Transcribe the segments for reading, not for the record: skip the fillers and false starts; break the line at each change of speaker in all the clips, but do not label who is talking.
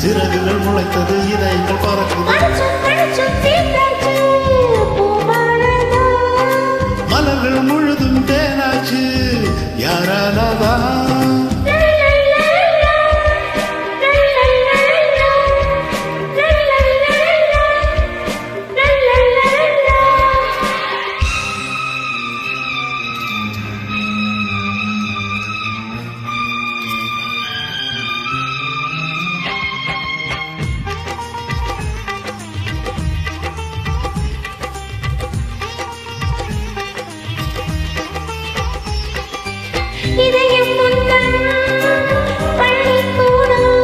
சிறகுகள் முளைத்தது இதயங்கள் பறக்குது மலர்கள் முழுதும் தேனாச்சு யாராலதா
இதயம் முந்தன் பள்ளிக்கூடம்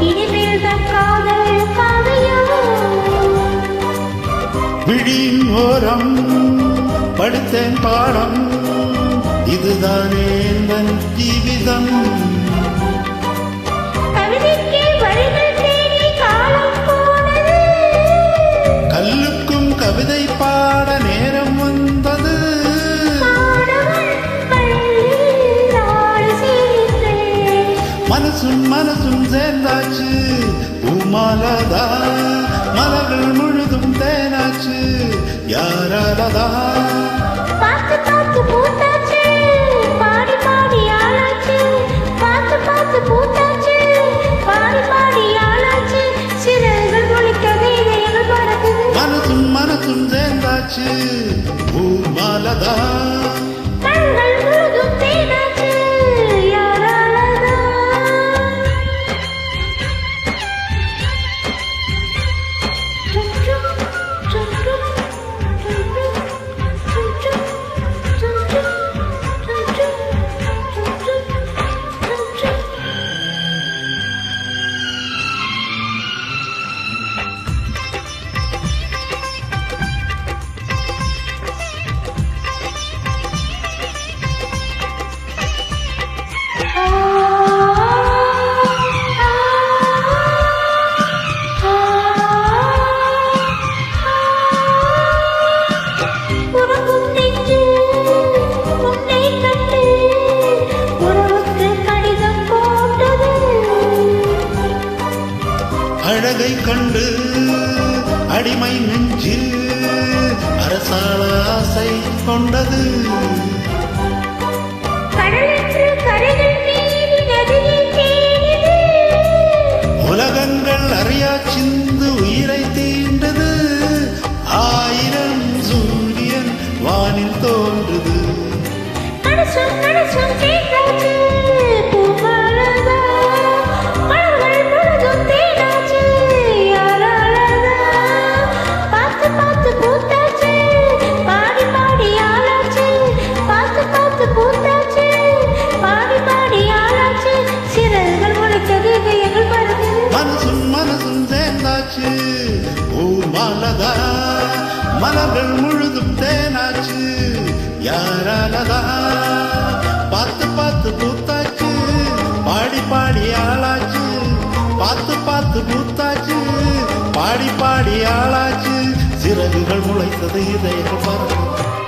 இனிமேல் தான் காதல் காவியம்
விழியின் ஓரம் படித்தேன் பாடம் இதுதானே என் ஜீவிதம்
கவிதைக்கு வரிகள் தேடி காலம் போனது
கல்லுக்கும் கவிதை பாட நேரம் வந்தது மனசும் சேர்ந்தாச்சு பூமாலதா மலர்கள் முழுதும் தேனாச்சு யாராலதா
பார்த்து பார்த்து பூத்தாச்சு பாடி பாடி ஆளாச்சு பார்த்து பார்த்து பூத்தாச்சு பாடி பாடி ஆளாச்சு சிறகுகள் முளைக்கவே இதயங்கள் பறக்குது
மனசும் சேர்ந்தாச்சு பூமாலதா
கண்கள் முழுதும் தேனாச்சு யாராலதா
அழகை கண்டு அடிமை நெஞ்சு அரசாள ஆசை கொண்டது உலகங்கள் அறியா சிந்து உயிரை தீண்டது ஆயிரம் சூரியன் வானில் தோன்றுது மனசும் சேர்ந்தாச்சு பூமாலதா மலர்கள் முழுதும் தேனாச்சு யாராலதா பார்த்து பார்த்து பூத்தாச்சு பாடி பாடி ஆளாச்சு பார்த்து பார்த்து பூத்தாச்சு பாடி பாடி ஆளாச்சு சிறகுகள் முளைத்தது இதயங்கள் பறக்கும்